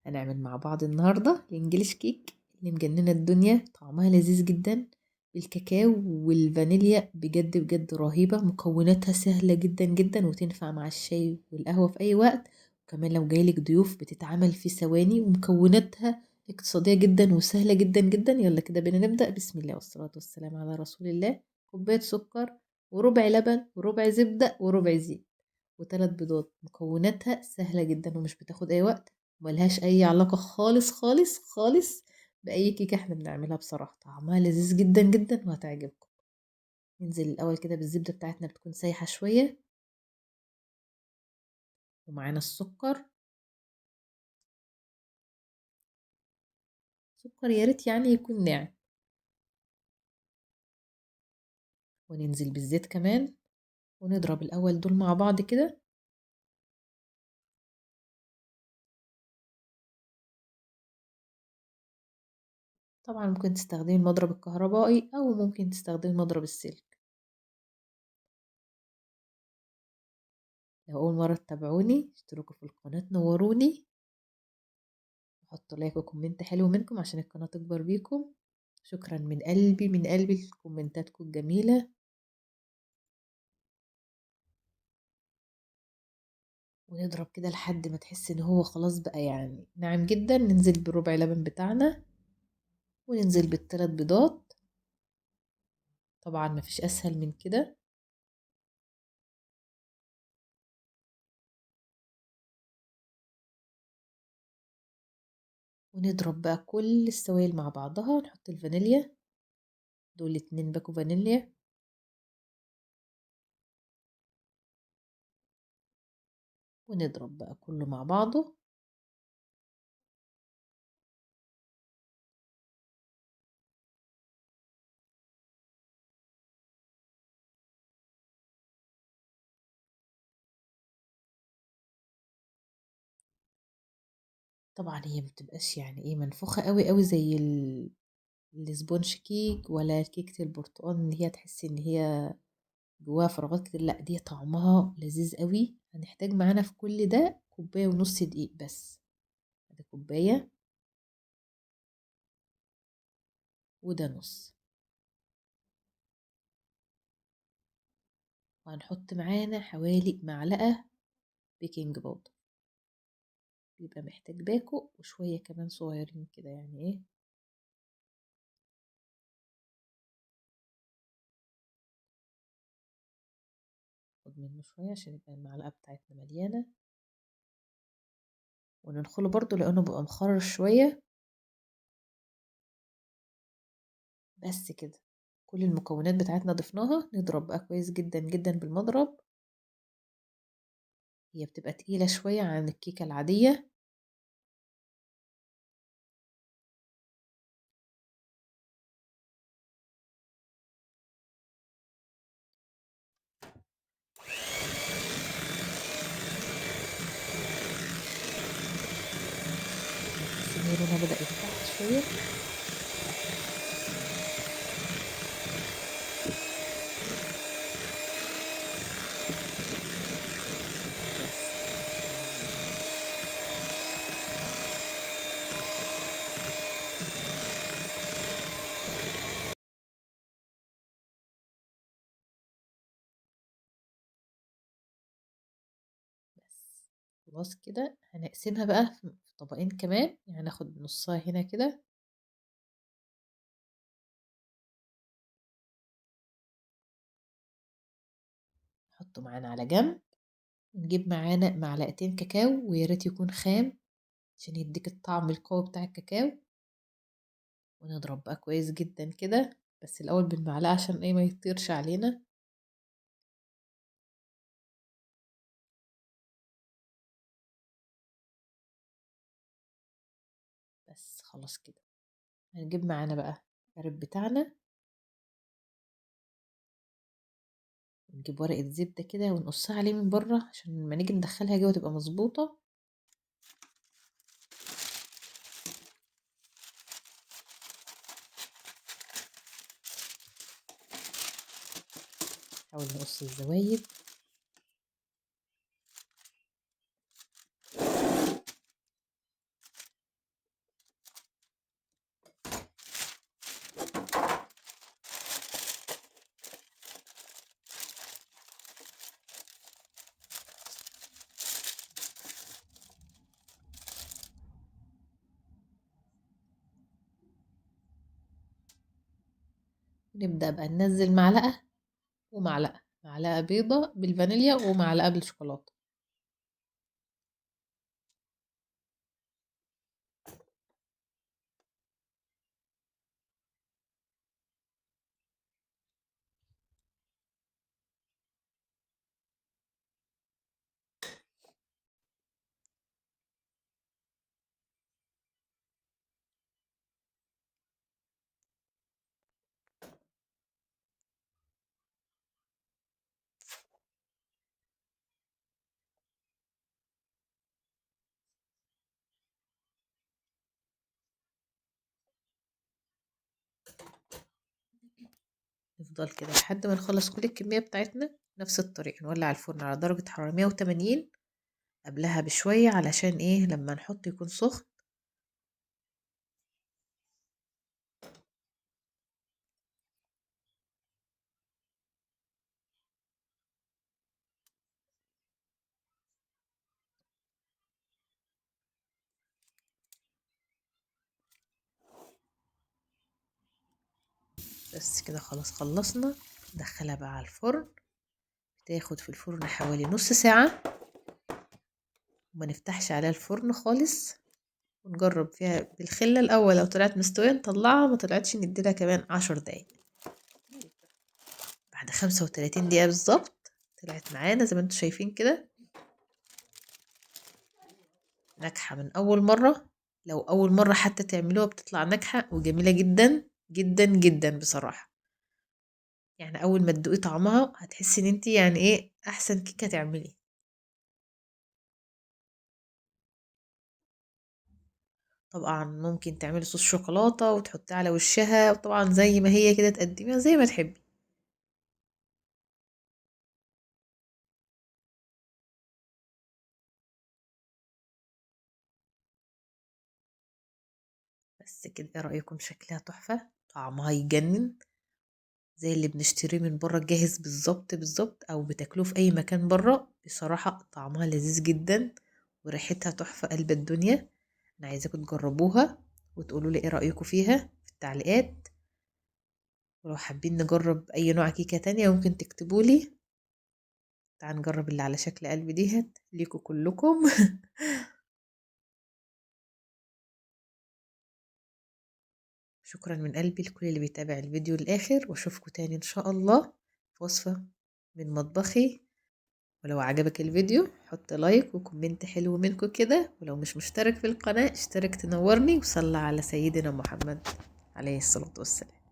هنعمل مع بعض النهاردة الانجليش كيك اللي مجننة الدنيا. طعمها لذيذ جدا بالكاكاو والفانيليا، بجد بجد رهيبة. مكوناتها سهلة جدا جدا وتنفع مع الشاي والقهوة في أي وقت، وكمان لو جايلك ضيوف بتتعمل في ثواني، ومكوناتها اقتصادية جدا وسهلة جدا جدا. يلا كده بينا نبدأ. بسم الله والصلاة والسلام على رسول الله. كوباية سكر وربع لبن وربع زبدة وربع زيت وثلاث بيضات. مكوناتها سهلة جدا ومش بتاخد أي وقت، ملهاش أي علاقة خالص خالص خالص بأي كيكة احنا بنعملها. بصراحة طعمها لذيذ جدا جدا وهتعجبكم. ننزل الأول كده بالزبدة بتاعتنا، بتكون سايحة شوية، ومعانا السكر. سكر ياريت يعني يكون ناعم. وننزل بالزيت كمان، ونضرب الأول دول مع بعض كده. طبعا ممكن تستخدمي المضرب الكهربائي أو ممكن تستخدمي مضرب السلك. لو أول مرة تتابعوني اشتركوا في القناة، نوروني، حطوا لايك وكومنت حلو منكم عشان القناة تكبر بيكم. شكرا من قلبي من قلبي لكومنتاتكم الجميلة. ونضرب كده لحد ما تحس ان هو خلاص بقى يعني ناعم جدا. ننزل بربع لبن بتاعنا، وننزل بالثلاث بيضات. طبعا مفيش اسهل من كده. ونضرب بقى كل السوائل مع بعضها. نحط الفانيليا، دول 2 باكو فانيليا. ونضرب بقى كله مع بعضه. طبعا هي مبتبقاش يعني ايه منفوخة قوي قوي زي السبونج كيك ولا كيكة البرتقال، ان هي تحسي ان هي جواها فراغات كتير. لا، دي طعمها لذيذ قوي. هنحتاج معانا في كل ده كوباية ونص دقيق بس. ده كوباية وده نص. وهنحط معانا حوالي معلقة بيكنج باودر. بيبقى محتاج باكو وشوية كمان صغيرين كده يعني ايه. خد منه شوية عشان يبقى المعلقة بتاعتنا مليانة. وننخله برضو لأنه بيبقى مخرر شوية. بس كده كل المكونات بتاعتنا ضفناها. نضرب بقى كويس جدا جدا بالمضرب. هي بتبقى تقيلة شوية عن الكيكة العادية. بس إن هي لونها بدأ يفتح شوية. بس خلاص كده هنقسمها بقى في طبقين كمان، يعني ناخد نصها هنا كده. نحطه معانا على جنب. نجيب معانا معلقتين كاكاو، ويا ريت يكون خام عشان يديك الطعم القوي بتاع الكاكاو. ونضرب بقى كويس جدا كده، بس الاول بالمعلقه عشان ايه ما يطيرش علينا. بس خلاص كده. هنجيب معانا بقى القارب بتاعنا، ونجيب ورقه زبده كده ونقصها عليه من بره عشان لما نيجي ندخلها جوه تبقى مظبوطه. نحاول نقص الزوايد. ونبدأ بقى ننزل معلقة ومعلقة، معلقة بيضة بالفانيليا ومعلقة بالشوكولاتة. نفضل كده لحد ما نخلص كل الكمية بتاعتنا. نفس الطريقة نولع الفرن على درجة حرارة 180 قبلها بشوية، علشان ايه لما نحط يكون سخن. بس كده خلاص خلصنا. ندخلها بقى على الفرن، تاخد في الفرن حوالي نص ساعة، وما نفتحش عليها الفرن خالص، ونجرب فيها بالخلة الأول. لو طلعت مستوية نطلعها، ما طلعتش نديلها كمان 10 دقايق. بعد 35 دقيقة بالظبط طلعت معانا زي ما انتوا شايفين كده، ناجحة من أول مرة. لو أول مرة حتى تعملوها بتطلع ناجحة وجميلة جدا جدا جدا بصراحة. يعني أول ما تدوقي طعمها هتحسي ان انتي يعني ايه أحسن كيكة تعملي. طبعا ممكن تعملي صوص شوكولاتة وتحطيه على وشها، وطبعا زي ما هي كده تقدميها زي ما تحبي. بس كده ايه رأيكم؟ شكلها تحفة، طعمها يجنن، زي اللي بنشتريه من بره جاهز بالظبط بالظبط، او بتاكلوه في اي مكان بره. بصراحة طعمها لذيذ جدا وريحتها تحفة قلب الدنيا. انا عايزاكم تجربوها وتقولوا لي ايه رأيكم فيها في التعليقات. ولو حابين نجرب اي نوع كيكة تانية ممكن تكتبولي. تعال نجرب اللي على شكل قلب ديت ليكوا كلكم. شكرا من قلبي لكل اللي بيتابع الفيديو للآخر، واشوفكم تاني ان شاء الله في وصفة من مطبخي. ولو عجبك الفيديو حط لايك وكومنت حلو منكم كده، ولو مش مشترك في القناة اشترك تنورني، وصلى على سيدنا محمد عليه الصلاة والسلام.